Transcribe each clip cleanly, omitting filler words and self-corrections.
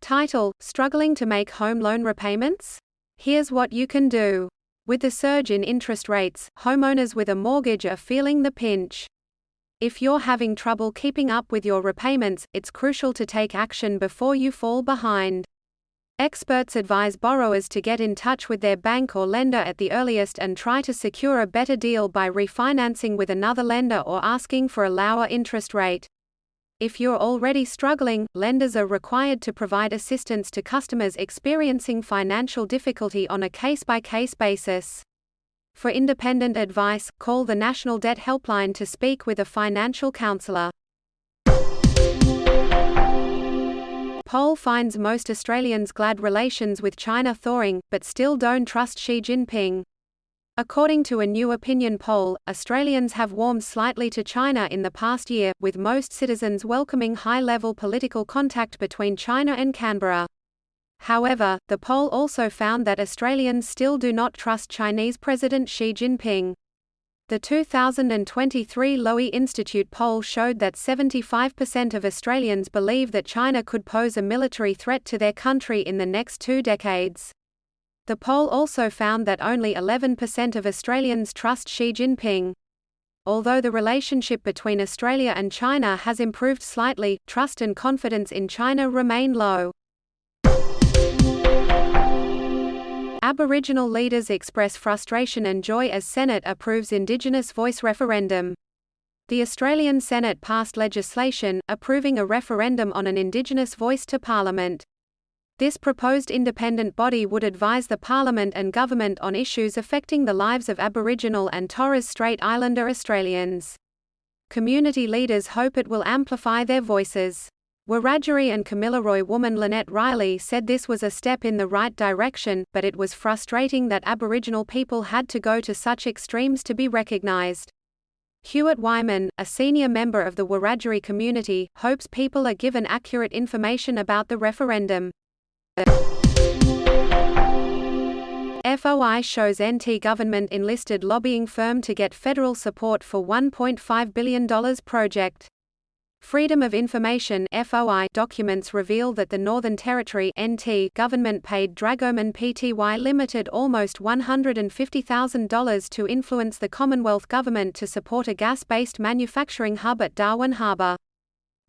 Title: Struggling to make home loan repayments? Here's what you can do. With the surge in interest rates, homeowners with a mortgage are feeling the pinch. If you're having trouble keeping up with your repayments, it's crucial to take action before you fall behind. Experts advise borrowers to get in touch with their bank or lender at the earliest and try to secure a better deal by refinancing with another lender or asking for a lower interest rate. If you're already struggling, lenders are required to provide assistance to customers experiencing financial difficulty on a case-by-case basis. For independent advice, call the National Debt Helpline to speak with a financial counselor. Poll finds most Australians glad relations with China thawing, but still don't trust Xi Jinping. According to a new opinion poll, Australians have warmed slightly to China in the past year, with most citizens welcoming high-level political contact between China and Canberra. However, the poll also found that Australians still do not trust Chinese President Xi Jinping. The 2023 Lowy Institute poll showed that 75% of Australians believe that China could pose a military threat to their country in the next 2 decades. The poll also found that only 11% of Australians trust Xi Jinping. Although the relationship between Australia and China has improved slightly, trust and confidence in China remain low. Aboriginal leaders express frustration and joy as Senate approves Indigenous voice referendum. The Australian Senate passed legislation, approving a referendum on an Indigenous voice to Parliament. This proposed independent body would advise the Parliament and government on issues affecting the lives of Aboriginal and Torres Strait Islander Australians. Community leaders hope it will amplify their voices. Wiradjuri and Kamilaroi woman Lynette Riley said this was a step in the right direction, but it was frustrating that Aboriginal people had to go to such extremes to be recognised. Hewitt Wyman, a senior member of the Wiradjuri community, hopes people are given accurate information about the referendum. FOI shows NT government enlisted lobbying firm to get federal support for $1.5 billion project. Freedom of Information (FOI) documents reveal that the Northern Territory (NT) government paid Dragoman Pty Limited almost $150,000 to influence the Commonwealth government to support a gas-based manufacturing hub at Darwin Harbour.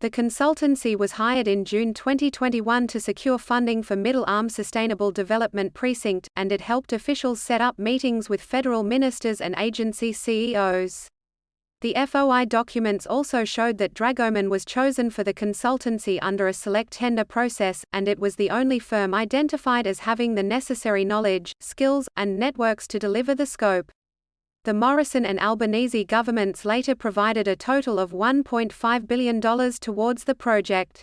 The consultancy was hired in June 2021 to secure funding for Middle Arm Sustainable Development Precinct, and it helped officials set up meetings with federal ministers and agency CEOs. The FOI documents also showed that Dragoman was chosen for the consultancy under a select tender process, and it was the only firm identified as having the necessary knowledge, skills, and networks to deliver the scope. The Morrison and Albanese governments later provided a total of $1.5 billion towards the project.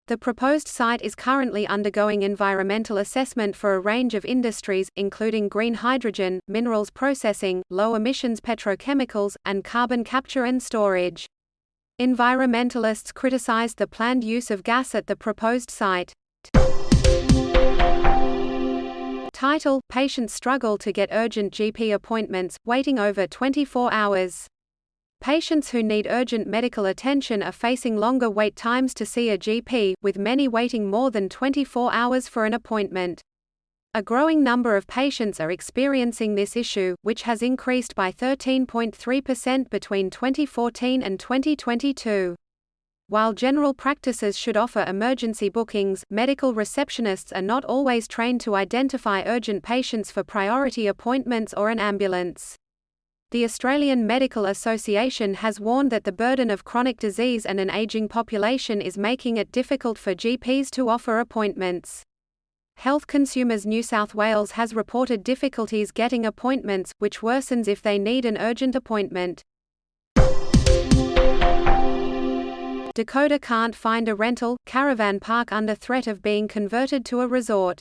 The proposed site is currently undergoing environmental assessment for a range of industries, including green hydrogen, minerals processing, low-emissions petrochemicals, and carbon capture and storage. Environmentalists criticized the planned use of gas at the proposed site. Title: Patients struggle to get urgent GP appointments, waiting over 24 hours. Patients who need urgent medical attention are facing longer wait times to see a GP, with many waiting more than 24 hours for an appointment. A growing number of patients are experiencing this issue, which has increased by 13.3% between 2014 and 2022. While general practices should offer emergency bookings, medical receptionists are not always trained to identify urgent patients for priority appointments or an ambulance. The Australian Medical Association has warned that the burden of chronic disease and an ageing population is making it difficult for GPs to offer appointments. Health Consumers New South Wales has reported difficulties getting appointments, which worsens if they need an urgent appointment. Dakota can't find a rental caravan park under threat of being converted to a resort.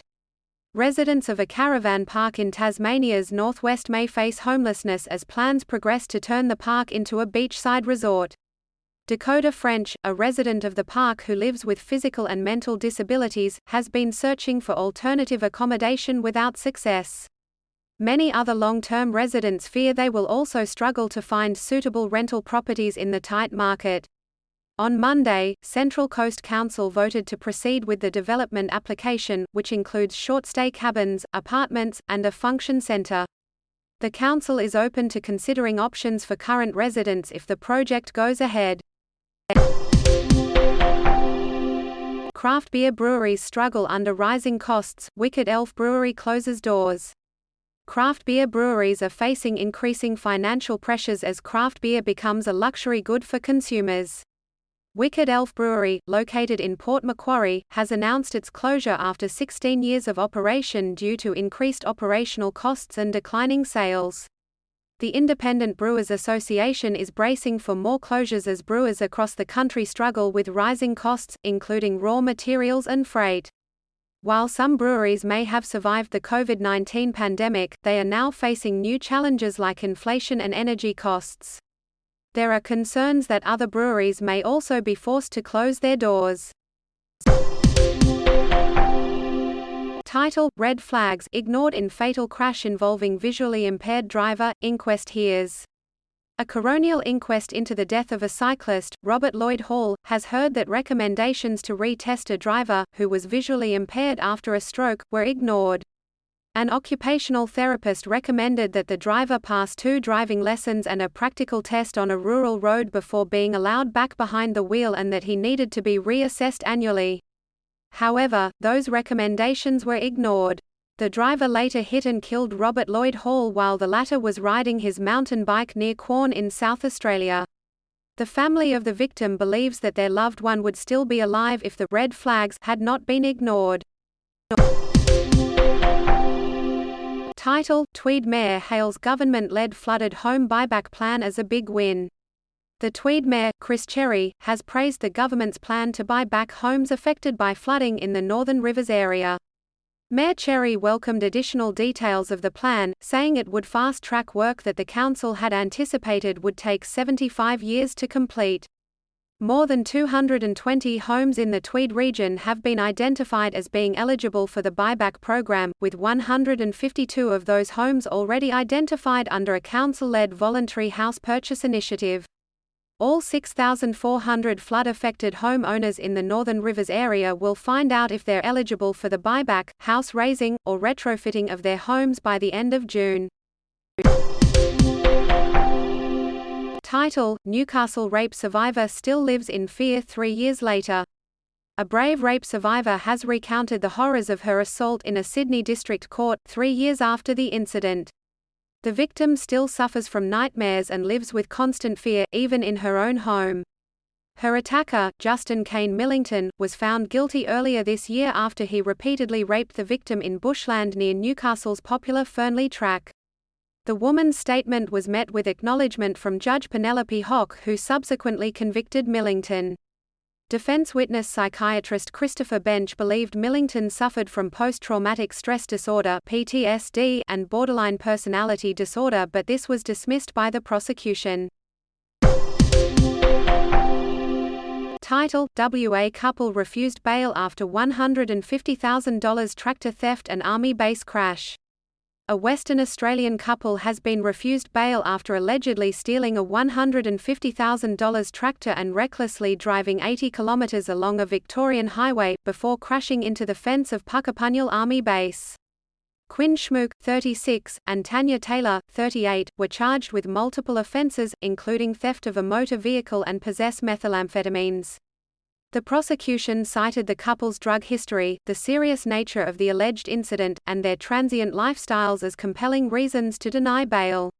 Residents of a caravan park in Tasmania's northwest may face homelessness as plans progress to turn the park into a beachside resort. Dakota French, a resident of the park who lives with physical and mental disabilities, has been searching for alternative accommodation without success. Many other long-term residents fear they will also struggle to find suitable rental properties in the tight market. On Monday, Central Coast Council voted to proceed with the development application, which includes short-stay cabins, apartments, and a function center. The council is open to considering options for current residents if the project goes ahead. Craft beer breweries struggle under rising costs. Wicked Elf Brewery closes doors. Craft beer breweries are facing increasing financial pressures as craft beer becomes a luxury good for consumers. Wicked Elf Brewery, located in Port Macquarie, has announced its closure after 16 years of operation due to increased operational costs and declining sales. The Independent Brewers Association is bracing for more closures as brewers across the country struggle with rising costs, including raw materials and freight. While some breweries may have survived the COVID-19 pandemic, they are now facing new challenges like inflation and energy costs. There are concerns that other breweries may also be forced to close their doors. Title: Red Flags ignored in fatal crash involving visually impaired driver, inquest hears. A coronial inquest into the death of a cyclist, Robert Lloyd Hall, has heard that recommendations to retest a driver, who was visually impaired after a stroke, were ignored. An occupational therapist recommended that the driver pass 2 driving lessons and a practical test on a rural road before being allowed back behind the wheel and that he needed to be reassessed annually. However, those recommendations were ignored. The driver later hit and killed Robert Lloyd Hall while the latter was riding his mountain bike near Quorn in South Australia. The family of the victim believes that their loved one would still be alive if the red flags had not been ignored. Title: Tweed Mayor hails government-led flooded home buyback plan as a big win. The Tweed Mayor, Chris Cherry, has praised the government's plan to buy back homes affected by flooding in the Northern Rivers area. Mayor Cherry welcomed additional details of the plan, saying it would fast-track work that the council had anticipated would take 75 years to complete. More than 220 homes in the Tweed region have been identified as being eligible for the buyback program, with 152 of those homes already identified under a council-led voluntary house purchase initiative. All 6,400 flood-affected homeowners in the Northern Rivers area will find out if they're eligible for the buyback, house raising, or retrofitting of their homes by the end of June. Title: Newcastle rape survivor still lives in fear 3 years later. A brave rape survivor has recounted the horrors of her assault in a Sydney district court, 3 years after the incident. The victim still suffers from nightmares and lives with constant fear, even in her own home. Her attacker, Justin Kane Millington, was found guilty earlier this year after he repeatedly raped the victim in bushland near Newcastle's popular Fernley Track. The woman's statement was met with acknowledgement from Judge Penelope Hock, who subsequently convicted Millington. Defense witness psychiatrist Christopher Bench believed Millington suffered from post-traumatic stress disorder (PTSD) and borderline personality disorder, but this was dismissed by the prosecution. Title: WA couple refused bail after $150,000 tractor theft and army base crash. A Western Australian couple has been refused bail after allegedly stealing a $150,000 tractor and recklessly driving 80 kilometres along a Victorian highway, before crashing into the fence of Puckapunyal Army Base. Quinn Schmook, 36, and Tanya Taylor, 38, were charged with multiple offences, including theft of a motor vehicle and possess methamphetamines. The prosecution cited the couple's drug history, the serious nature of the alleged incident, and their transient lifestyles as compelling reasons to deny bail.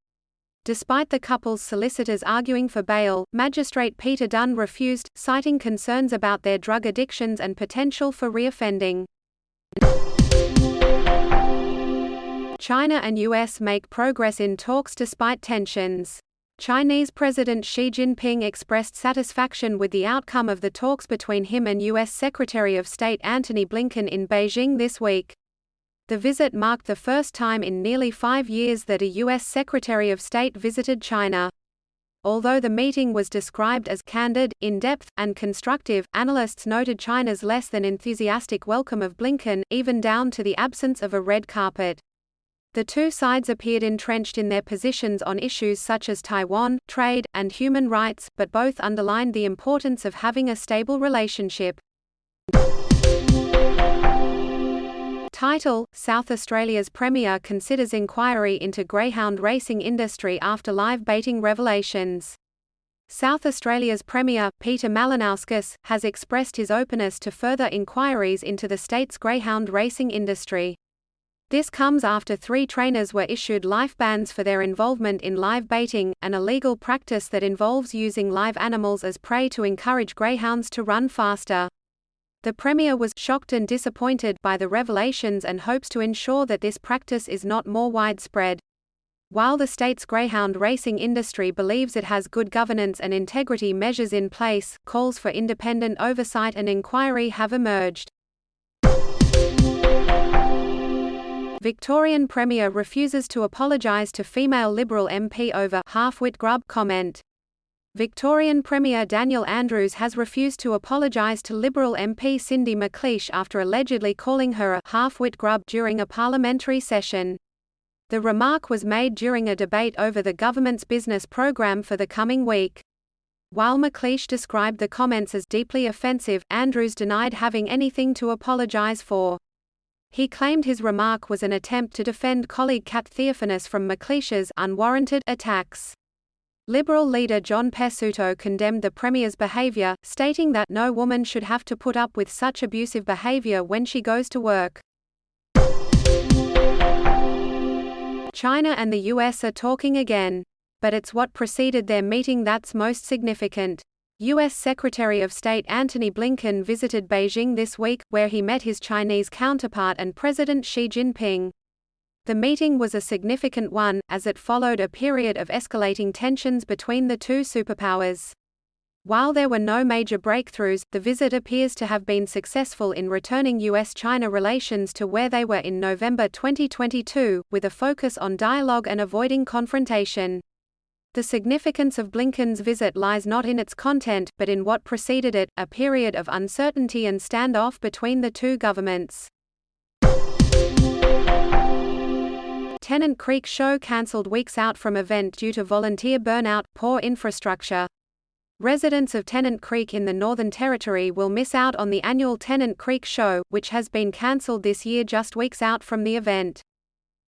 Despite the couple's solicitors arguing for bail, Magistrate Peter Dunn refused, citing concerns about their drug addictions and potential for reoffending. China and US make progress in talks despite tensions. Chinese President Xi Jinping expressed satisfaction with the outcome of the talks between him and U.S. Secretary of State Antony Blinken in Beijing this week. The visit marked the first time in nearly 5 years that a U.S. Secretary of State visited China. Although the meeting was described as candid, in-depth, and constructive, analysts noted China's less than enthusiastic welcome of Blinken, even down to the absence of a red carpet. The two sides appeared entrenched in their positions on issues such as Taiwan, trade, and human rights, but both underlined the importance of having a stable relationship. Title: South Australia's Premier considers inquiry into greyhound racing industry after live baiting revelations. South Australia's Premier, Peter Malinauskas, has expressed his openness to further inquiries into the state's greyhound racing industry. This comes after 3 trainers were issued life bans for their involvement in live baiting, an illegal practice that involves using live animals as prey to encourage greyhounds to run faster. The Premier was shocked and disappointed by the revelations and hopes to ensure that this practice is not more widespread. While the state's greyhound racing industry believes it has good governance and integrity measures in place, calls for independent oversight and inquiry have emerged. Victorian Premier refuses to apologise to female Liberal MP over half-wit grub comment. Victorian Premier Daniel Andrews has refused to apologise to Liberal MP Cindy McLeish after allegedly calling her a half-wit grub during a parliamentary session. The remark was made during a debate over the government's business programme for the coming week. While McLeish described the comments as deeply offensive, Andrews denied having anything to apologise for. He claimed his remark was an attempt to defend colleague Kat Theophanous from McLeish's unwarranted attacks. Liberal leader John Pesutto condemned the Premier's behaviour, stating that no woman should have to put up with such abusive behaviour when she goes to work. China and the US are talking again. But it's what preceded their meeting that's most significant. U.S. Secretary of State Antony Blinken visited Beijing this week, where he met his Chinese counterpart and President Xi Jinping. The meeting was a significant one, as it followed a period of escalating tensions between the two superpowers. While there were no major breakthroughs, the visit appears to have been successful in returning US-China relations to where they were in November 2022, with a focus on dialogue and avoiding confrontation. The significance of Blinken's visit lies not in its content, but in what preceded it, a period of uncertainty and standoff between the two governments. Tennant Creek Show cancelled weeks out from event due to volunteer burnout, poor infrastructure. Residents of Tennant Creek in the Northern Territory will miss out on the annual Tennant Creek Show, which has been cancelled this year just weeks out from the event.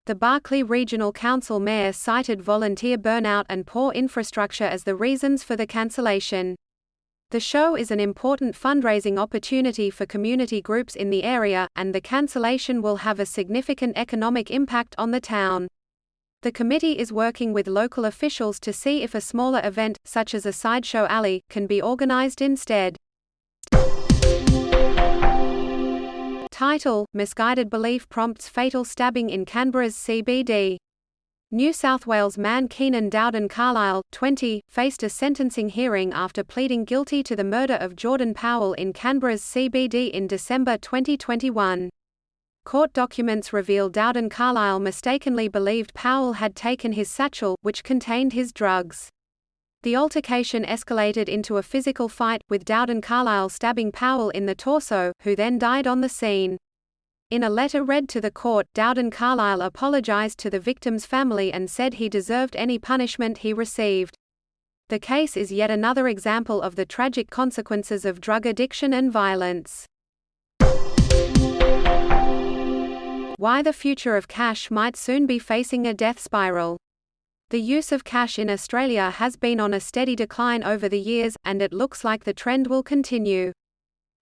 The Barkly Regional Council mayor cited volunteer burnout and poor infrastructure as the reasons for the cancellation. The show is an important fundraising opportunity for community groups in the area, and the cancellation will have a significant economic impact on the town. The committee is working with local officials to see if a smaller event, such as a sideshow alley, can be organized instead. Title: Misguided belief prompts fatal stabbing in Canberra's CBD. New South Wales man Keenan Dowden Carlisle, 20, faced a sentencing hearing after pleading guilty to the murder of Jordan Powell in Canberra's CBD in December 2021. Court documents reveal Dowden Carlisle mistakenly believed Powell had taken his satchel, which contained his drugs. The altercation escalated into a physical fight, with Dowden Carlisle stabbing Powell in the torso, who then died on the scene. In a letter read to the court, Dowden Carlisle apologized to the victim's family and said he deserved any punishment he received. The case is yet another example of the tragic consequences of drug addiction and violence. Why the future of cash might soon be facing a death spiral. The use of cash in Australia has been on a steady decline over the years, and it looks like the trend will continue.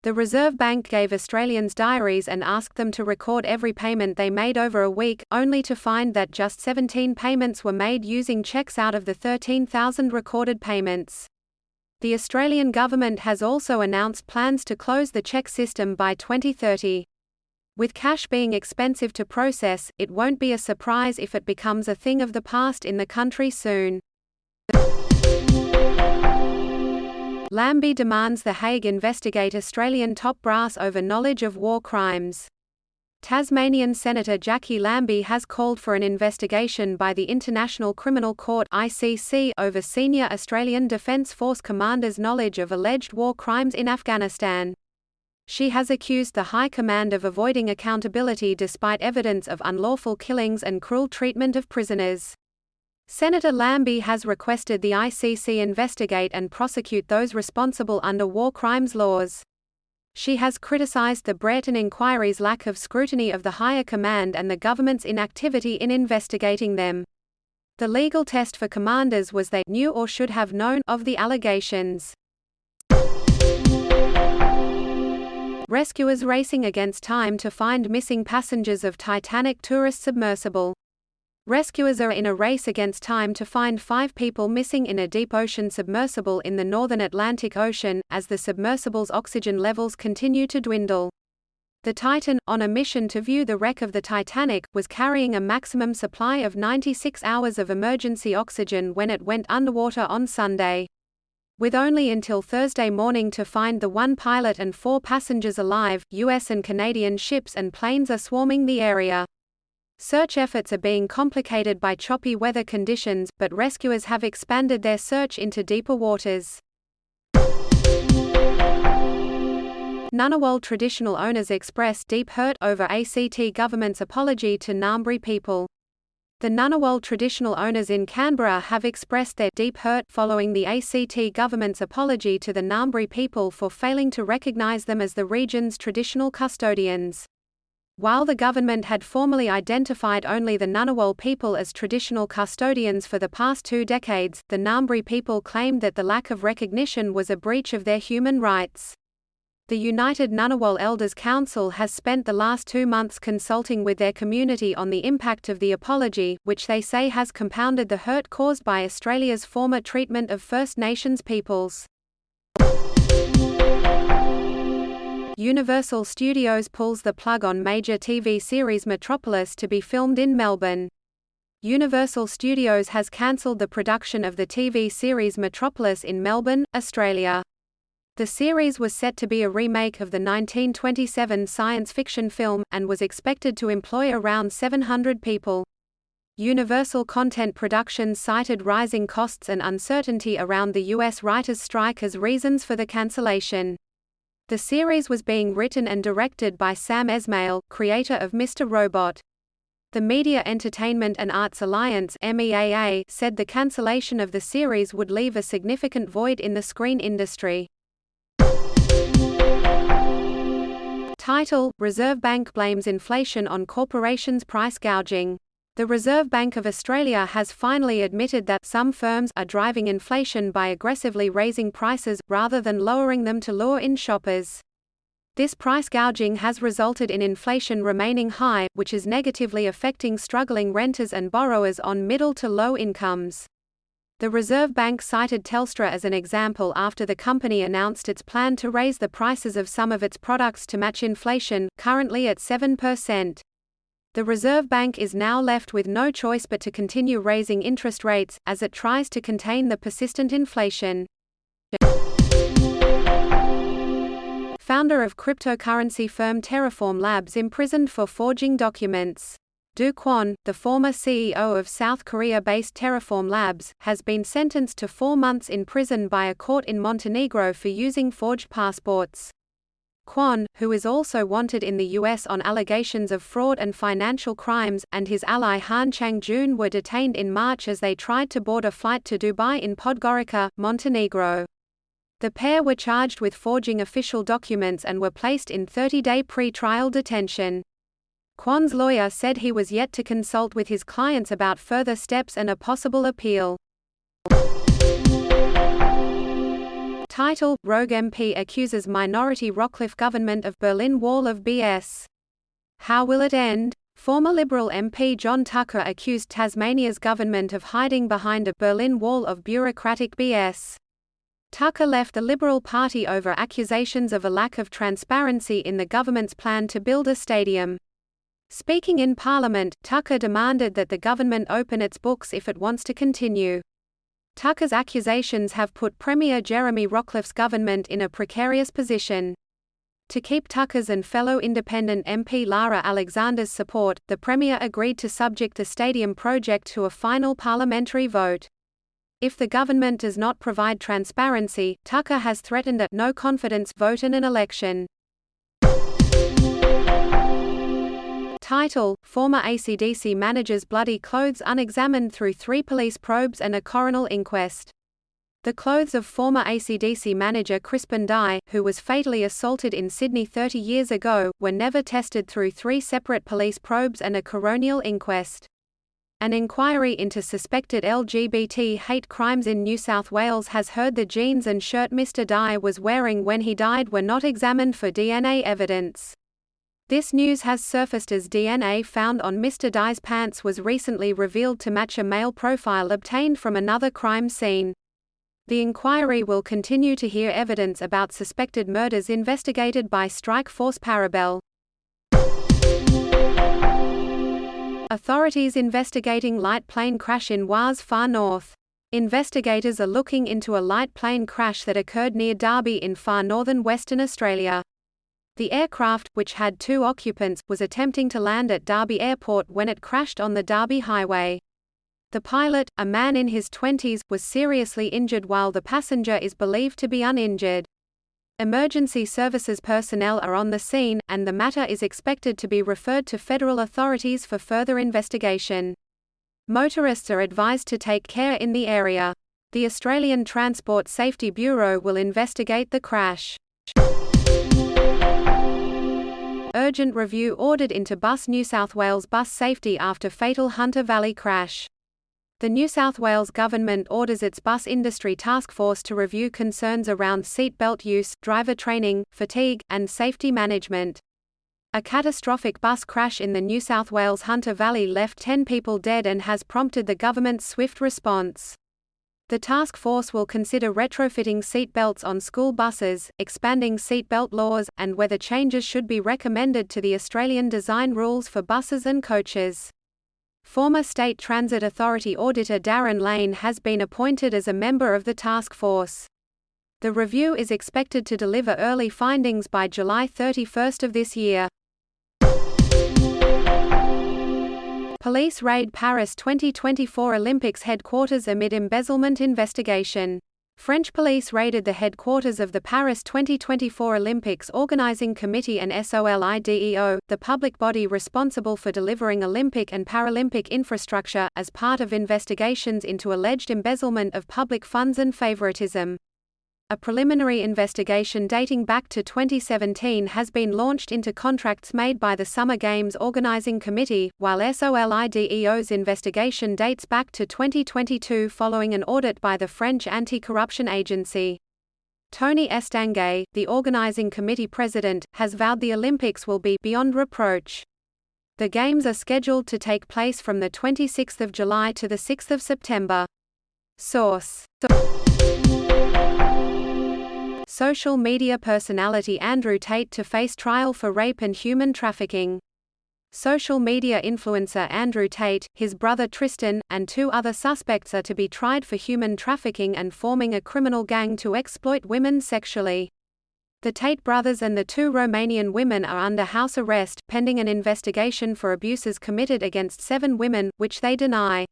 The Reserve Bank gave Australians diaries and asked them to record every payment they made over a week, only to find that just 17 payments were made using cheques out of the 13,000 recorded payments. The Australian government has also announced plans to close the cheque system by 2030. With cash being expensive to process, it won't be a surprise if it becomes a thing of the past in the country soon. Lambie demands The Hague investigate Australian top brass over knowledge of war crimes. Tasmanian Senator Jackie Lambie has called for an investigation by the International Criminal Court (ICC) over senior Australian Defence Force commanders' knowledge of alleged war crimes in Afghanistan. She has accused the High Command of avoiding accountability despite evidence of unlawful killings and cruel treatment of prisoners. Senator Lambie has requested the ICC investigate and prosecute those responsible under war crimes laws. She has criticized the Brereton inquiry's lack of scrutiny of the higher command and the government's inactivity in investigating them. The legal test for commanders was they knew or should have known of the allegations. Rescuers racing against time to find missing passengers of Titanic tourist submersible. Rescuers are in a race against time to find 5 people missing in a deep ocean submersible in the northern Atlantic Ocean, as the submersible's oxygen levels continue to dwindle. The Titan, on a mission to view the wreck of the Titanic, was carrying a maximum supply of 96 hours of emergency oxygen when it went underwater on Sunday. With only until Thursday morning to find the 1 pilot and 4 passengers alive, US and Canadian ships and planes are swarming the area. Search efforts are being complicated by choppy weather conditions, but rescuers have expanded their search into deeper waters. Ngunnawal traditional owners express deep hurt over ACT government's apology to Ngambri people. The Ngunnawal traditional owners in Canberra have expressed their deep hurt following the ACT government's apology to the Ngambri people for failing to recognise them as the region's traditional custodians. While the government had formally identified only the Ngunnawal people as traditional custodians for the past 2 decades, the Ngambri people claimed that the lack of recognition was a breach of their human rights. The United Ngunnawal Elders Council has spent the last 2 months consulting with their community on the impact of the apology, which they say has compounded the hurt caused by Australia's former treatment of First Nations peoples. Universal Studios pulls the plug on major TV series Metropolis to be filmed in Melbourne. Universal Studios has cancelled the production of the TV series Metropolis in Melbourne, Australia. The series was set to be a remake of the 1927 science fiction film, and was expected to employ around 700 people. Universal Content Productions cited rising costs and uncertainty around the US writers' strike as reasons for the cancellation. The series was being written and directed by Sam Esmail, creator of Mr. Robot. The Media Entertainment and Arts Alliance (MEAA) said the cancellation of the series would leave a significant void in the screen industry. Title: Reserve Bank blames inflation on corporations' price gouging. The Reserve Bank of Australia has finally admitted that some firms are driving inflation by aggressively raising prices, rather than lowering them to lure in shoppers. This price gouging has resulted in inflation remaining high, which is negatively affecting struggling renters and borrowers on middle to low incomes. The Reserve Bank cited Telstra as an example after the company announced its plan to raise the prices of some of its products to match inflation, currently at 7%. The Reserve Bank is now left with no choice but to continue raising interest rates, as it tries to contain the persistent inflation. Founder of cryptocurrency firm Terraform Labs imprisoned for forging documents. Do Kwon, the former CEO of South Korea-based Terraform Labs, has been sentenced to 4 months in prison by a court in Montenegro for using forged passports. Kwon, who is also wanted in the US on allegations of fraud and financial crimes, and his ally Han Chang-jun were detained in March as they tried to board a flight to Dubai in Podgorica, Montenegro. The pair were charged with forging official documents and were placed in 30-day pre-trial detention. Kwon's lawyer said he was yet to consult with his clients about further steps and a possible appeal. Title: Rogue MP accuses minority Rockcliffe government of Berlin Wall of BS. How will it end? Former Liberal MP John Tucker accused Tasmania's government of hiding behind a Berlin Wall of bureaucratic BS. Tucker left the Liberal Party over accusations of a lack of transparency in the government's plan to build a stadium. Speaking in Parliament, Tucker demanded that the government open its books if it wants to continue. Tucker's accusations have put Premier Jeremy Rockcliffe's government in a precarious position. To keep Tucker's and fellow independent MP Lara Alexander's support, the Premier agreed to subject the stadium project to a final parliamentary vote. If the government does not provide transparency, Tucker has threatened a no-confidence vote in an election. Title: Former AC/DC manager's bloody clothes unexamined through 3 police probes and a coroner inquest. The clothes of former AC/DC manager Crispin Dye, who was fatally assaulted in Sydney 30 years ago, were never tested through 3 separate police probes and a coronial inquest. An inquiry into suspected LGBT hate crimes in New South Wales has heard the jeans and shirt Mr. Dye was wearing when he died were not examined for DNA evidence. This news has surfaced as DNA found on Mr. Dye's pants was recently revealed to match a male profile obtained from another crime scene. The inquiry will continue to hear evidence about suspected murders investigated by Strike Force Parabel. Authorities investigating light plane crash in Wars far north. Investigators are looking into a light plane crash that occurred near Derby in far northern Western Australia. The aircraft, which had 2 occupants, was attempting to land at Derby Airport when it crashed on the Derby Highway. The pilot, a man in his 20s, was seriously injured while the passenger is believed to be uninjured. Emergency services personnel are on the scene, and the matter is expected to be referred to federal authorities for further investigation. Motorists are advised to take care in the area. The Australian Transport Safety Bureau will investigate the crash. Urgent review ordered into Bus New South Wales bus safety after fatal Hunter Valley crash. The New South Wales Government orders its bus industry task force to review concerns around seat belt use, driver training, fatigue, and safety management. A catastrophic bus crash in the New South Wales Hunter Valley left 10 people dead and has prompted the government's swift response. The task force will consider retrofitting seat belts on school buses, expanding seat belt laws, and whether changes should be recommended to the Australian design rules for buses and coaches. Former State Transit Authority Auditor Darren Lane has been appointed as a member of the task force. The review is expected to deliver early findings by July 31 of this year. Police raid Paris 2024 Olympics headquarters amid embezzlement investigation. French police raided the headquarters of the Paris 2024 Olympics Organizing Committee and SOLIDEO, the public body responsible for delivering Olympic and Paralympic infrastructure, as part of investigations into alleged embezzlement of public funds and favoritism. A preliminary investigation dating back to 2017 has been launched into contracts made by the Summer Games Organizing Committee, while SOLIDEO's investigation dates back to 2022 following an audit by the French anti-corruption agency. Tony Estanguet, the organizing committee president, has vowed the Olympics will be beyond reproach. The Games are scheduled to take place from the 26th of July to the 6th of September. Source: Social media personality Andrew Tate to face trial for rape and human trafficking. Social media influencer Andrew Tate, his brother Tristan, and 2 other suspects are to be tried for human trafficking and forming a criminal gang to exploit women sexually. The Tate brothers and the 2 Romanian women are under house arrest, pending an investigation for abuses committed against 7 women, which they deny.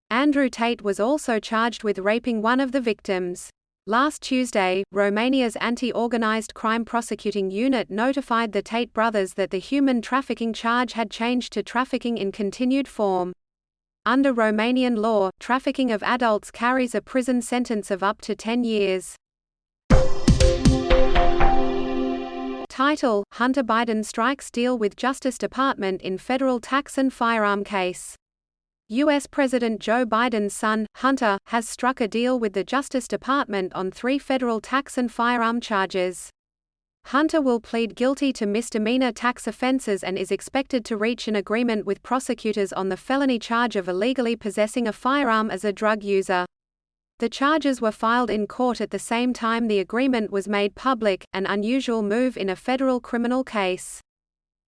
Andrew Tate was also charged with raping one of the victims. Last Tuesday, Romania's anti-organized crime prosecuting unit notified the Tate brothers that the human trafficking charge had changed to trafficking in continued form. Under Romanian law, trafficking of adults carries a prison sentence of up to 10 years. Title: Hunter Biden strikes deal with Justice Department in federal tax and firearm case. U.S. President Joe Biden's son, Hunter, has struck a deal with the Justice Department on 3 federal tax and firearm charges. Hunter will plead guilty to misdemeanor tax offenses and is expected to reach an agreement with prosecutors on the felony charge of illegally possessing a firearm as a drug user. The charges were filed in court at the same time the agreement was made public, an unusual move in a federal criminal case.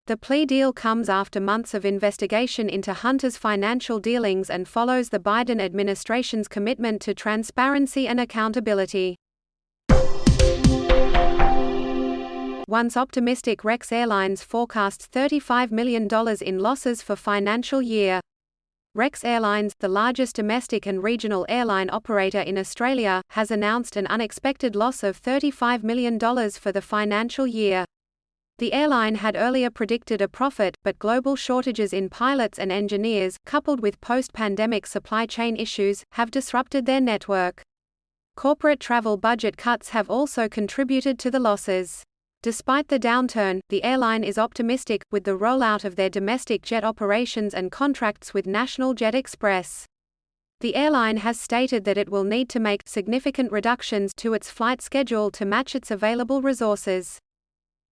The plea deal comes after months of investigation into Hunter's financial dealings and follows the Biden administration's commitment to transparency and accountability. Once optimistic Rex Airlines forecasts $35 million in losses for financial year. Rex Airlines, the largest domestic and regional airline operator in Australia, has announced an unexpected loss of $35 million for the financial year. The airline had earlier predicted a profit, but global shortages in pilots and engineers, coupled with post-pandemic supply chain issues, have disrupted their network. Corporate travel budget cuts have also contributed to the losses. Despite the downturn, the airline is optimistic, with the rollout of their domestic jet operations and contracts with National Jet Express. The airline has stated that it will need to make significant reductions to its flight schedule to match its available resources.